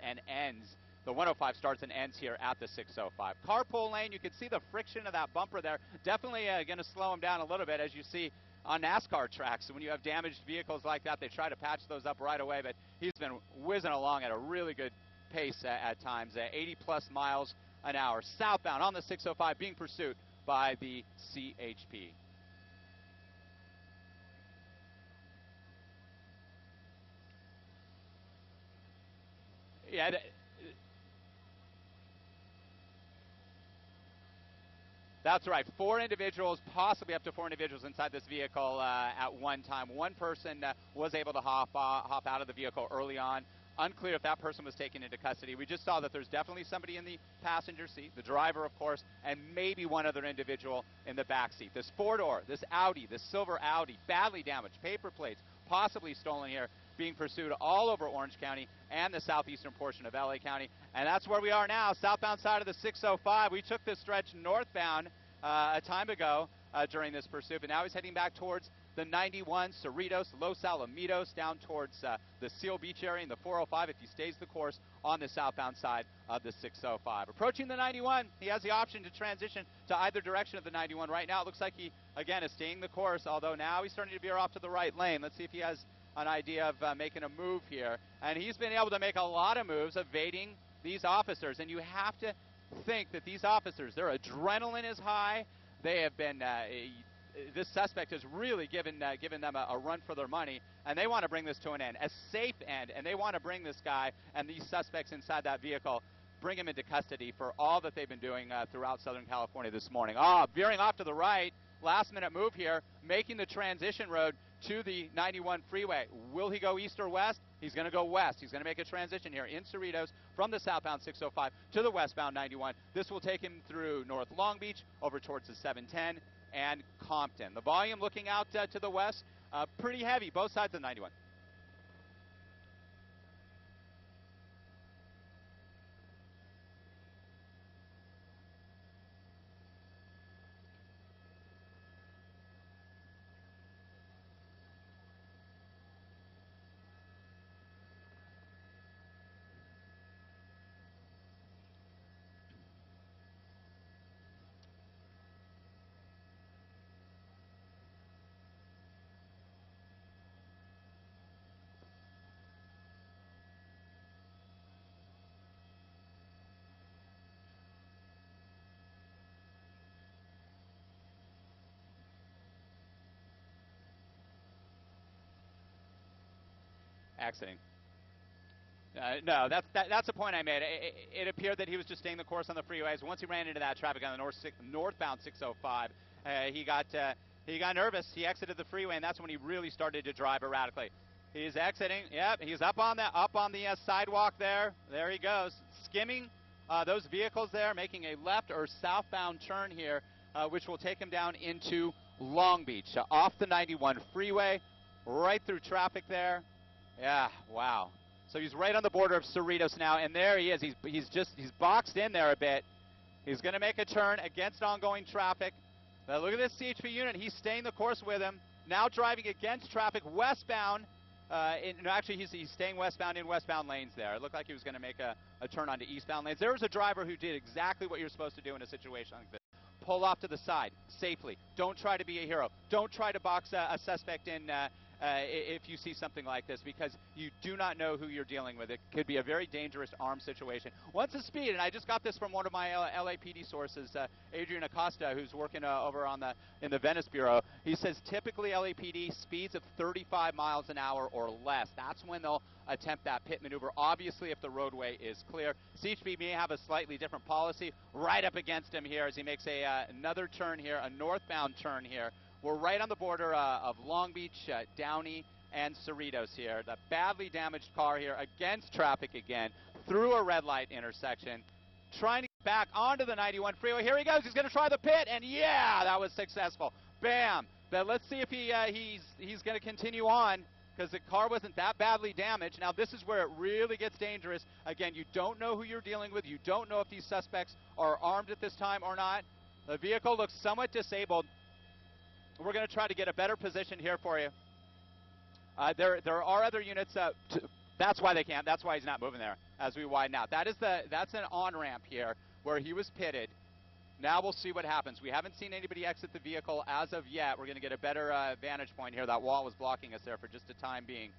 and ends. The 105 starts and ends here at the 605. Carpool lane, you can see the friction of that bumper there. Definitely going to slow him down a little bit, as you see on NASCAR tracks. When you have damaged vehicles like that, they try to patch those up right away, but he's been whizzing along at a really good pace at times, 80-plus miles an hour. Southbound on the 605, being pursued by the CHP. Yeah. That's right. 4 individuals, possibly up to 4 individuals inside this vehicle at one time. One person was able to hop out of the vehicle early on. Unclear if that person was taken into custody. We just saw that there's definitely somebody in the passenger seat, the driver, of course, and maybe one other individual in the back seat. This 4-door, this Audi, this silver Audi, badly damaged, paper plates, possibly stolen here, being pursued all over Orange County and the southeastern portion of LA County. And that's where we are now, southbound side of the 605. We took this stretch northbound a time ago during this pursuit, but now he's heading back towards the 91, Cerritos, Los Alamitos, down towards the Seal Beach area, and the 405 if he stays the course on the southbound side of the 605. Approaching the 91, he has the option to transition to either direction of the 91. Right now it looks like he, again, is staying the course, although now he's starting to veer off to the right lane. Let's see if he has an idea of making a move here. And he's been able to make a lot of moves evading these officers. And you have to think that these officers, their adrenaline is high. They have been, this suspect has really given them a run for their money. And they want to bring this to an end, a safe end. And they want to bring this guy and these suspects inside that vehicle, bring him into custody for all that they've been doing throughout Southern California this morning. Veering off to the right. Last minute move here, making the transition road to the 91 freeway. Will he go east or west? He's going to go west. He's going to make a transition here in Cerritos from the southbound 605 to the westbound 91. This will take him through North Long Beach, over towards the 710 and Compton. The volume looking out to the west, pretty heavy, both sides of the 91. Exiting. No, that's the point I made. It appeared that he was just staying the course on the freeways. Once he ran into that traffic on the northbound 605, he got nervous. He exited the freeway, and that's when he really started to drive erratically. He's exiting. Yep, he's up on the sidewalk there. There he goes, skimming those vehicles there, making a left or southbound turn here, which will take him down into Long Beach, off the 91 freeway, right through traffic there. Yeah, wow. So he's right on the border of Cerritos now, and there he is. He's boxed in there a bit. He's going to make a turn against ongoing traffic. Now look at this CHP unit. He's staying the course with him. Now driving against traffic westbound. Actually, he's staying westbound in westbound lanes there. It looked like he was going to make a turn onto eastbound lanes. There was a driver who did exactly what you're supposed to do in a situation like this. Pull off to the side safely. Don't try to be a hero. Don't try to box a suspect in if you see something like this, because you do not know who you're dealing with. It could be a very dangerous armed situation. Once the speed, and I just got this from one of my LAPD sources, Adrian Acosta, who's working over in the Venice Bureau. He says typically LAPD speeds of 35 miles an hour or less. That's when they'll attempt that pit maneuver, obviously if the roadway is clear. CHP may have a slightly different policy. Right up against him here as he makes another turn here, a northbound turn here. We're right on the border of Long Beach, Downey, and Cerritos here. The badly damaged car here against traffic again, through a red light intersection, trying to get back onto the 91 freeway. Here he goes. He's going to try the pit, and yeah, that was successful. Bam! But let's see if he's going to continue on, because the car wasn't that badly damaged. Now, this is where it really gets dangerous. Again, you don't know who you're dealing with. You don't know if these suspects are armed at this time or not. The vehicle looks somewhat disabled. We're going to try to get a better position here for you. There are other units That's why they can't. That's why he's not moving there as we widen out. That's an on-ramp here where he was pitted. Now we'll see what happens. We haven't seen anybody exit the vehicle as of yet. We're going to get a better vantage point here. That wall was blocking us there for just a time being,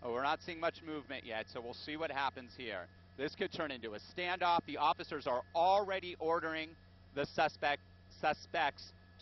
Oh, we're not seeing much movement yet, so we'll see what happens here. This could turn into a standoff. The officers are already ordering the suspects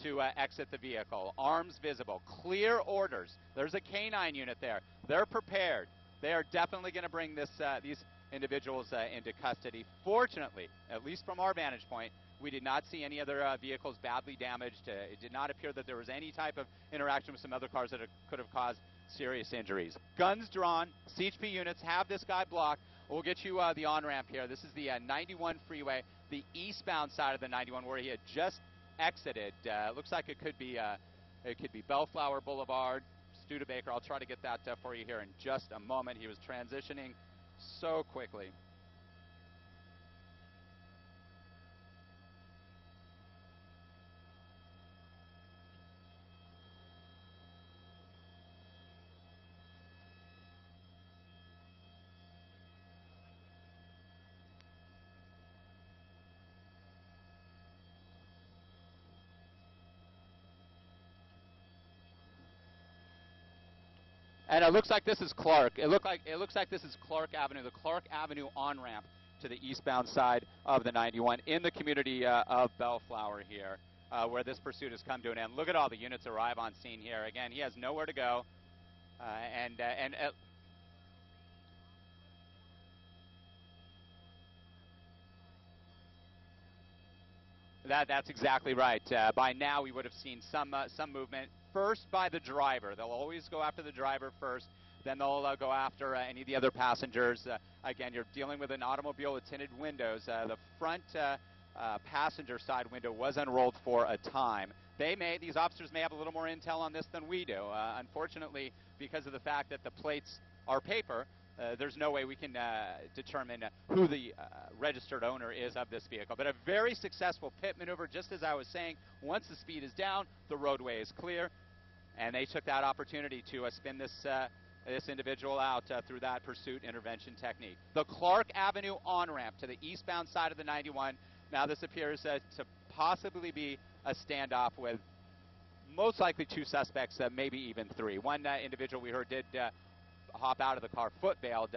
to exit the vehicle. Arms visible. Clear orders. There's a K-9 unit there. They're prepared. They are definitely going to bring these individuals into custody. Fortunately, at least from our vantage point, we did not see any other vehicles badly damaged. It did not appear that there was any type of interaction with some other cars that could have caused serious injuries. Guns drawn. CHP units have this guy blocked. We'll get you the on-ramp here. This is the 91 freeway, the eastbound side of the 91 where he had just exited. Looks like it could be Bellflower Boulevard, Studebaker. I'll try to get that for you here in just a moment. He was transitioning so quickly. And it looks like this is Clark. It looks like this is Clark Avenue, the Clark Avenue on-ramp to the eastbound side of the 91 in the community of Bellflower here, where this pursuit has come to an end. Look at all the units arrive on scene here. Again, he has nowhere to go, That's exactly right. By now, we would have seen some movement. First by the driver. They'll always go after the driver first. Then they'll go after any of the other passengers. Again, you're dealing with an automobile with tinted windows. The front passenger side window was unrolled for a time. These officers may have a little more intel on this than we do. Unfortunately, because of the fact that the plates are paper, there's no way we can determine who the registered owner is of this vehicle. But a very successful pit maneuver, just as I was saying. Once the speed is down, the roadway is clear, and they took that opportunity to spin this individual out through that pursuit intervention technique. The Clark Avenue on-ramp to the eastbound side of the 91. Now this appears to possibly be a standoff with most likely two suspects, maybe even three. One individual we heard did hop out of the car, foot-bailed,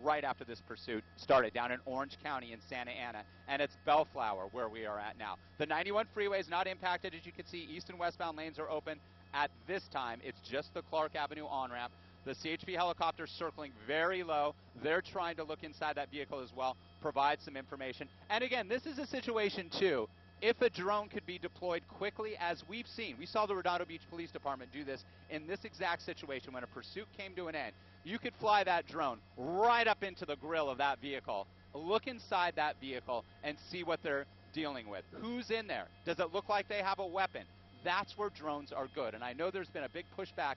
right after this pursuit started down in Orange County in Santa Ana, and it's Bellflower where we are at now. The 91 freeway is not impacted. As you can see, east and westbound lanes are open. At this time, it's just the Clark Avenue on-ramp. The CHP helicopter circling very low. They're trying to look inside that vehicle as well, provide some information. And again, this is a situation, too, if a drone could be deployed quickly, as we've seen. We saw the Redondo Beach Police Department do this in this exact situation when a pursuit came to an end. You could fly that drone right up into the grill of that vehicle, look inside that vehicle, and see what they're dealing with. Who's in there? Does it look like they have a weapon? That's where drones are good. And I know there's been a big pushback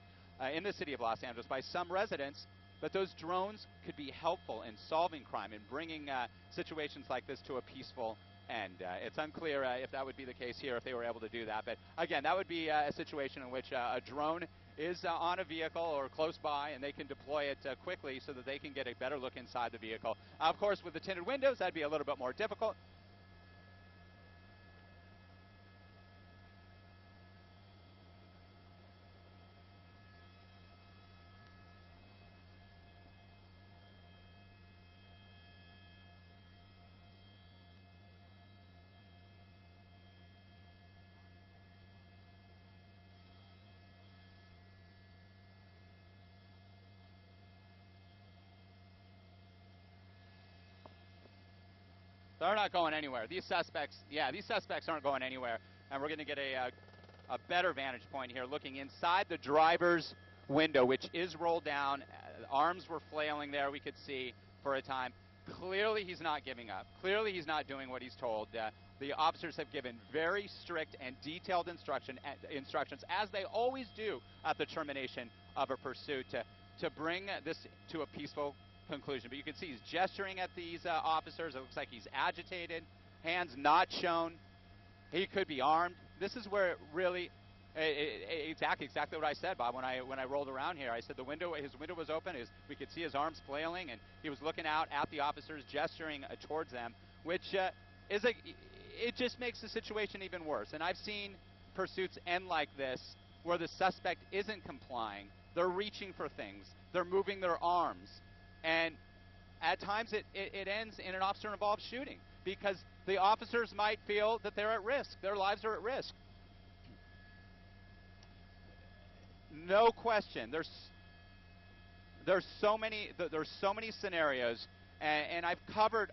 in the city of Los Angeles by some residents, but those drones could be helpful in solving crime and bringing situations like this to a peaceful end. It's unclear if that would be the case here, if they were able to do that. But again, that would be a situation in which a drone is on a vehicle or close by, and they can deploy it quickly so that they can get a better look inside the vehicle. Of course, with the tinted windows, that'd be a little bit more difficult. They're not going anywhere. These suspects aren't going anywhere. And we're going to get a better vantage point here, looking inside the driver's window, which is rolled down. Arms were flailing there, we could see, for a time. Clearly he's not giving up. Clearly he's not doing what he's told. The officers have given very strict and detailed instructions, as they always do at the termination of a pursuit, to bring this to a peaceful conclusion. But you can see he's gesturing at these officers. It looks like he's agitated, hands not shown. He could be armed. This is where it Exactly what I said, Bob. When I rolled around here, I said his window was open. We could see his arms flailing, and he was looking out at the officers, gesturing towards them, which it just makes the situation even worse. And I've seen pursuits end like this, where the suspect isn't complying. They're reaching for things. They're moving their arms, and at times it ends in an officer-involved shooting because the officers might feel that they're at risk. Their lives are at risk. No question. There's so many scenarios, and I've covered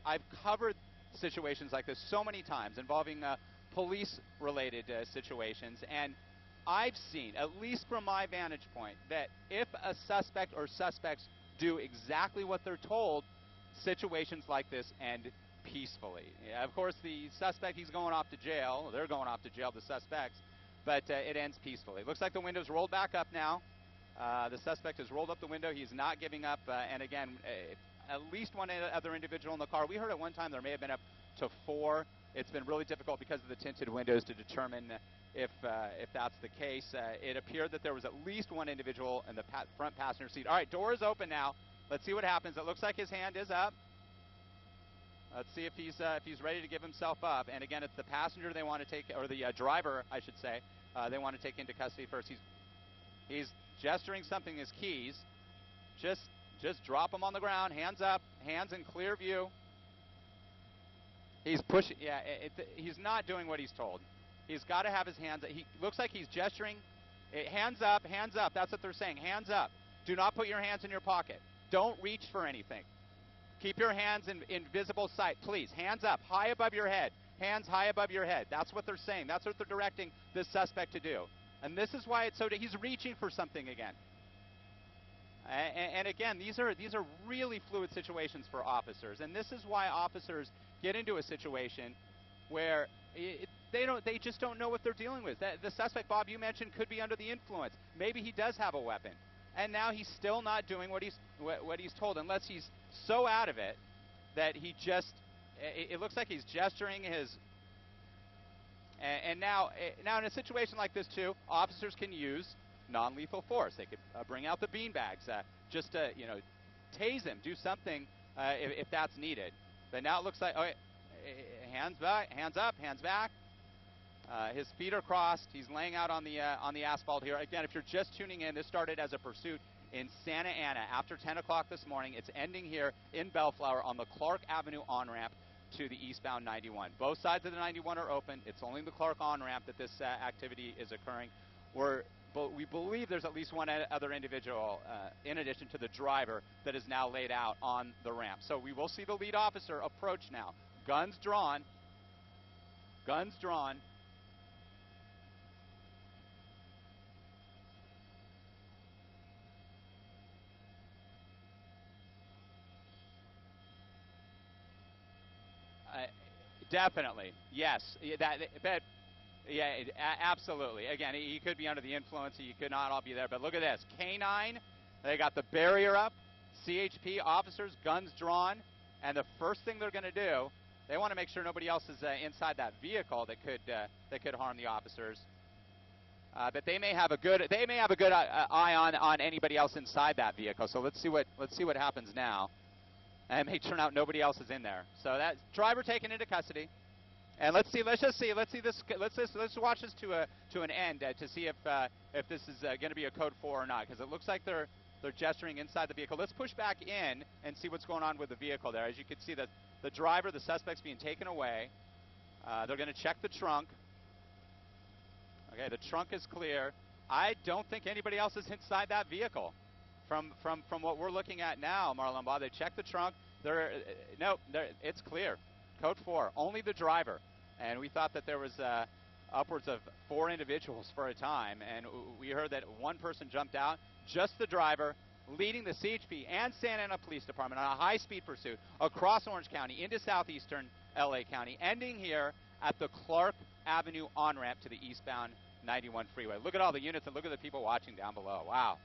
situations like this so many times involving police-related situations, and I've seen, at least from my vantage point, that if a suspect or suspects do exactly what they're told, situations like this end peacefully. Yeah, of course, the suspect, he's going off to jail. They're going off to jail, the suspects, but it ends peacefully. It looks like the window's rolled back up now. The suspect has rolled up the window. He's not giving up, and again, at least one other individual in the car. We heard at one time there may have been up to 4. It's been really difficult because of the tinted windows to determine if that's the case. It appeared that there was at least one individual in the front passenger seat. All right, door is open now. Let's see what happens. It looks like his hand is up. Let's see if he's ready to give himself up. And again, it's the passenger they want to take, or the driver, I should say, they want to take into custody first. He's gesturing something, his keys. Just drop them on the ground, hands up, hands in clear view. He's pushing. Yeah, he's not doing what he's told. He's got to have his hands. He looks like he's gesturing. Hands up, hands up. That's what they're saying. Hands up. Do not put your hands in your pocket. Don't reach for anything. Keep your hands in visible sight, please. Hands up, high above your head. Hands high above your head. That's what they're saying. That's what they're directing this suspect to do. And this is why it's so. He's reaching for something again. And again, these are really fluid situations for officers, and this is why officers get into a situation where they just don't know what they're dealing with. The suspect, Bob, you mentioned, could be under the influence. Maybe he does have a weapon, and now he's still not doing what he's told, unless he's so out of it that he just. It looks like he's gesturing his. And now in a situation like this too, officers can use non-lethal force. They could bring out the beanbags, just to tase him, do something if that's needed. But now it looks like hands back, hands up, hands back. His feet are crossed. He's laying out on the asphalt here. Again, if you're just tuning in, this started as a pursuit in Santa Ana after 10 o'clock this morning. It's ending here in Bellflower on the Clark Avenue on-ramp to the eastbound 91. Both sides of the 91 are open. It's only the Clark on-ramp that this activity is occurring. But we believe there's at least one other individual, in addition to the driver, that is now laid out on the ramp. So we will see the lead officer approach now. Guns drawn. Guns drawn. Definitely, yes. Absolutely. Again, he could be under the influence. He could not all be there. But look at this. K9, they got the barrier up. CHP officers, guns drawn. And the first thing they're going to do, they want to make sure nobody else is inside that vehicle that could harm the officers. But they may have a good eye on anybody else inside that vehicle. So let's see what happens now. And it may turn out nobody else is in there. So that driver taken into custody. And let's watch this to an end to see if this is going to be a code 4 or not, because it looks like they're gesturing inside the vehicle. Let's push back in and see what's going on with the vehicle there. As you can see, the driver, the suspect's being taken away. They're going to check the trunk. Okay, the trunk is clear. I don't think anybody else is inside that vehicle. From what we're looking at now, Marlon Bob, they checked the trunk. It's clear. Code 4, only the driver. And we thought that there was upwards of 4 individuals for a time, and we heard that one person jumped out, just the driver, leading the CHP and Santa Ana Police Department on a high-speed pursuit across Orange County into southeastern LA County, ending here at the Clark Avenue on-ramp to the eastbound 91 freeway. Look at all the units and look at the people watching down below. Wow.